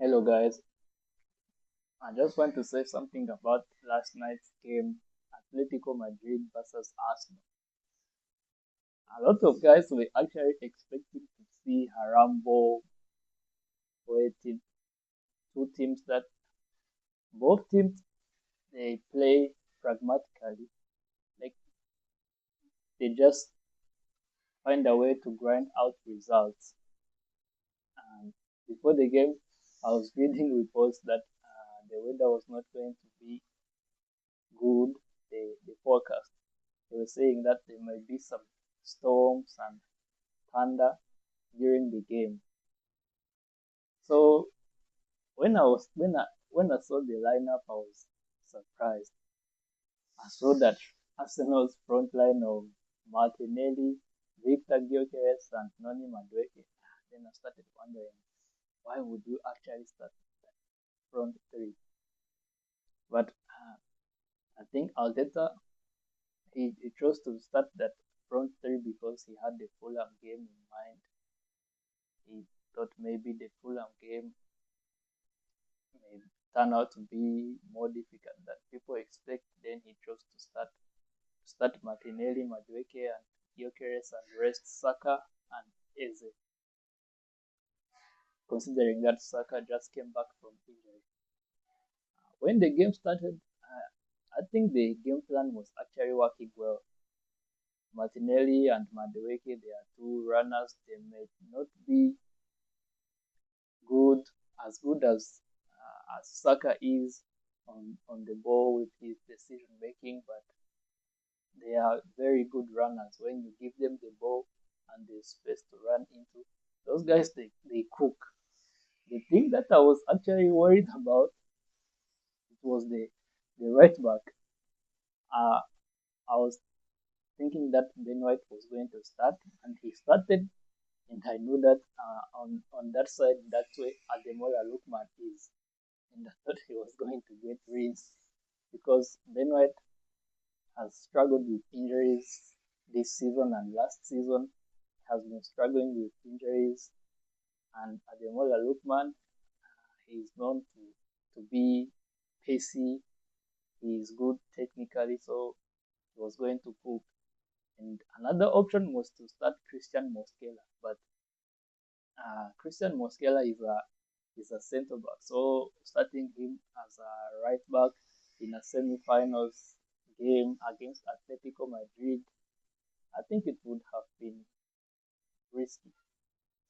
Hello guys, I just want to say something about last night's game, Atletico Madrid versus Arsenal. A lot of guys were actually expecting to see a rumble for two teams that both teams they play pragmatically, like they just find a way to grind out results. And before the game, I was reading reports that the weather was not going to be good. The forecast. They were saying that there might be some storms and thunder during the game. So when I saw the lineup, I was surprised. I saw that Arsenal's front line of Martinelli, Victor Gyökeres, and Noni Madueke. Then I started wondering, why would you actually start that front three? But I think Arteta he chose to start that front three because he had the Fulham game in mind. He thought maybe the Fulham game may turn out to be more difficult than people expect. Then he chose to start Martinelli, Madueke, and Gyökeres and rest Saka and Eze, considering that Saka just came back from injury. When the game started, I think the game plan was actually working well. Martinelli and Madueke, they are two runners. They may not be good as Saka is on the ball with his decision making, but they are very good runners. When you give them the ball and the space to run into, those guys they cook. The thing that I was actually worried about it was the right back. Uh, I was thinking that Ben White was going to start, and he started, and I knew that on that side, that way, Ademola Lookman is, and I thought he was going to get rinsed because Ben White has struggled with injuries this season and last season has been struggling with injuries. And Ademola Lookman, he is known to be pacey. He is good technically, so he was going to cook. And another option was to start Christian Mosquera, but Christian Mosquera is a centre back, so starting him as a right back in a semi-finals game against Atletico Madrid, I think it would have been risky.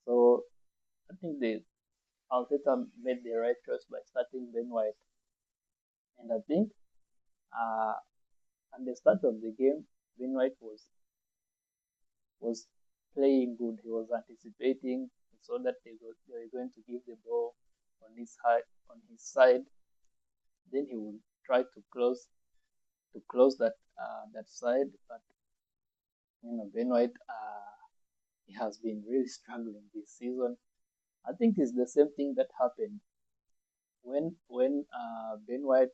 So I think the Arteta made the right choice by starting Ben White, and I think uh, at the start of the game, Ben White was playing good. He was anticipating. He saw that they were going to give the ball on his side. Then he would try to close that side. But Ben White he has been really struggling this season. I think it's the same thing that happened when Ben White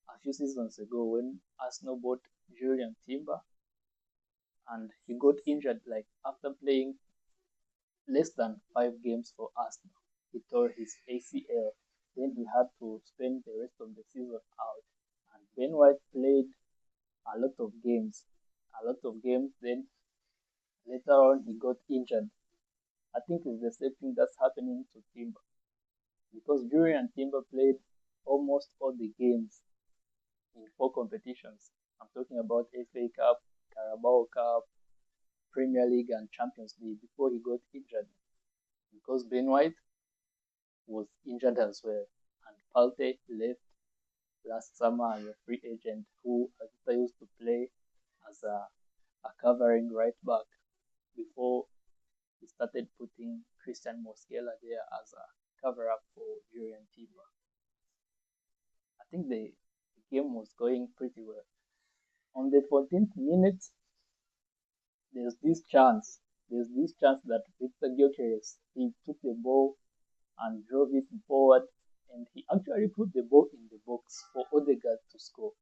a few seasons ago when Arsenal bought Julian Timber and he got injured like after playing less than 5 games for Arsenal. He tore his ACL. Then he had to spend the rest of the season out. And Ben White played a lot of games. A lot of games. Then later on he got injured. I think it's the same thing that's happening to Timber. Because Julian Timber played almost all the games in 4 competitions. I'm talking about FA Cup, Carabao Cup, Premier League, and Champions League before he got injured. Because Ben White was injured as well. And Palte left last summer as a free agent who Azita used to play as a covering right back before he started putting Christian Mosquera there as a cover up for Julian Timber. I think the game was going pretty well. On the 14th minute, there's this chance. There's this chance that Victor Gyökeres he took the ball and drove it forward, and he actually put the ball in the box for Odegaard to score.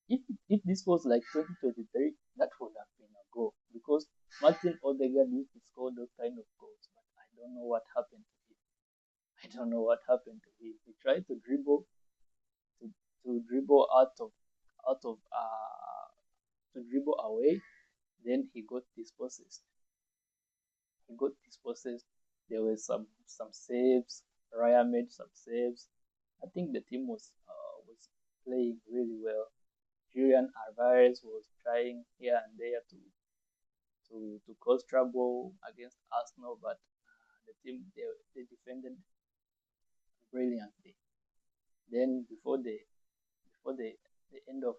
If this was like 2023, that would have been a goal because Martin Odegaard used to score those kind of goals, but I don't know what happened to him. don't know what happened to him. He tried to, to dribble out of to dribble away. Then he got dispossessed. He got dispossessed. There were some saves. Raya made some saves. I think the team was playing really well. Julian Alvarez was trying here and there to cause trouble against Arsenal, but the team they defended brilliantly. Then before the end of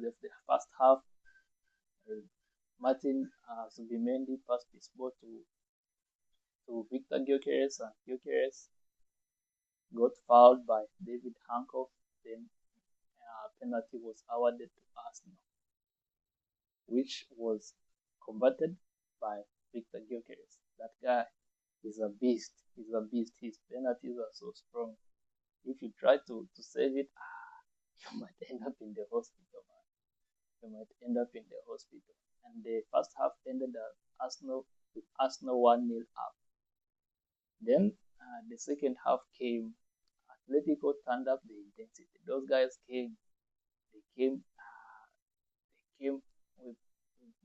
the first half, uh, Martin Subimendi passed his ball to Victor Gyökeres, and Gyökeres got fouled by David Hancock. Then penalty was awarded to Arsenal, which was converted by Victor Gyökeres. That guy is a beast. He's a beast. His penalties are so strong. If you try to save it, you might end up in the hospital, man. You might end up in the hospital. And the first half ended at Arsenal 1-0 up. Then the second half came. Atletico turned up the intensity. Those guys came. They came. They came with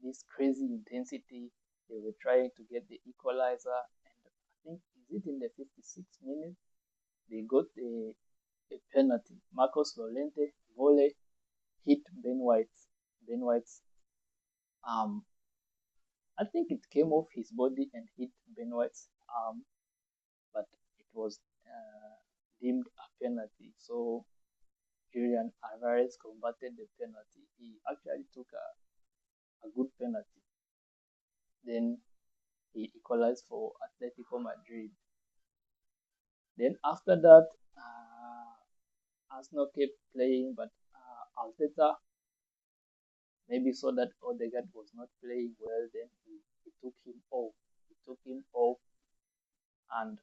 this crazy intensity. They were trying to get the equalizer, and I think is it in the 56th minute they got a penalty. Marcos Llorente volley hit Ben White's arm. I think it came off his body and hit Ben White's arm, but it was deemed a penalty. So Julian Alvarez converted the penalty. He actually took a good penalty. Then he equalized for Atletico Madrid. Then after that, Arsenal kept playing, but Arteta maybe saw that Odegaard was not playing well. Then he took him off. He took him off and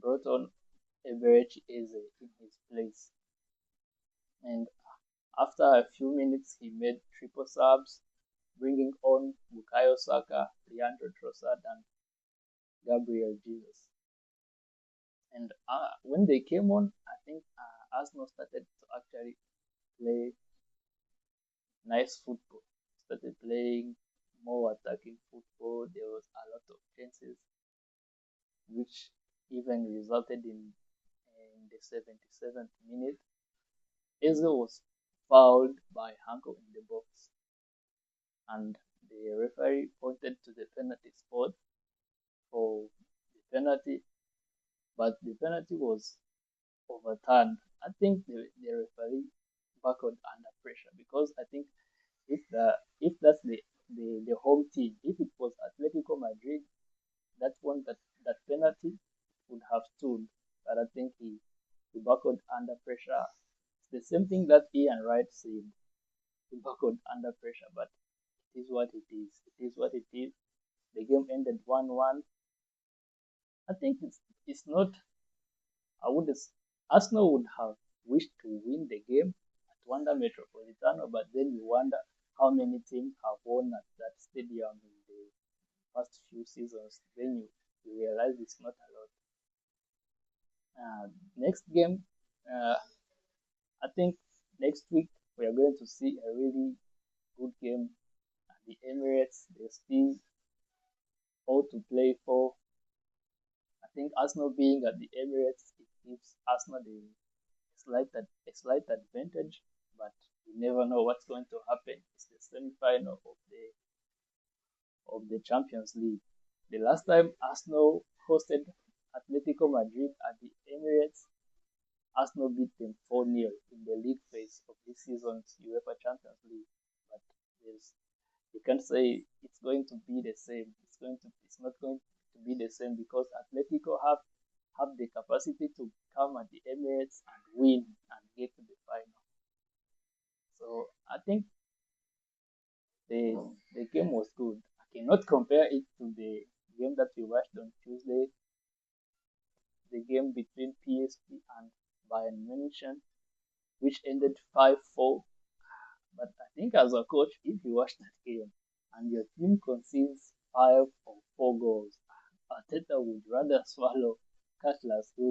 brought on Emirates Eze in his place. And after a few minutes, he made triple subs, bringing on Bukayo Saka, Leandro Trossard, and Gabriel Jesus. And when they came on, I think Arsenal started to actually play nice football. Started playing more attacking football. There was a lot of chances, which even resulted in the 77th minute. Eze was fouled by Hanko in the box, and the referee pointed to the penalty spot for the penalty, but the penalty was overturned. I think the referee buckled under pressure, because I think if that's the home team, if it was Atletico Madrid that won that penalty, would have stood. But I think he buckled under pressure. It's the same thing that Ian Wright said. He buckled under pressure, but it is what it is. It is what it is. The game ended 1-1. I think it's not. I would Arsenal would have wished to win the game at Wanda Metropolitano, but then you wonder how many teams have won at that stadium in the past few seasons. Then you realize it's not a lot. Next game, I think next week we are going to see a really good game at the Emirates. There's still all to play for. I think Arsenal being at the Emirates, it gives Arsenal a slight advantage, but you never know what's going to happen. It's the semi-final of the Champions League. The last time Arsenal hosted Atletico Madrid at the Emirates, Arsenal beat them 4-0 in the league phase of this season's UEFA Champions League. But you can't say it's going to be the same. It's not going to be the same, because Atletico have the capacity to come at the Emirates and win and get to the final. So I think the game was good. I cannot compare it to the game that we watched on Tuesday, the game between PSV and Bayern Munich, which ended 5-4. But I think as a coach, if you watch that game and your team concedes 5 or 4 goals, Arteta would rather swallow Cutlass, he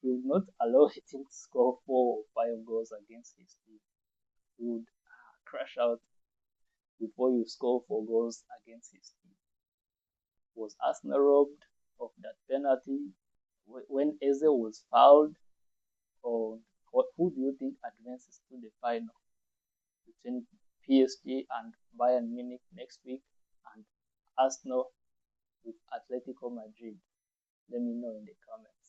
would not allow a team to score 4 or 5 goals against his team. He would crash out before you score 4 goals against his team. Was Arsenal robbed of that penalty when Eze was fouled? Or who do you think advances to the final between PSG and Bayern Munich next week, and Arsenal with Atletico Madrid? Let me know in the comments.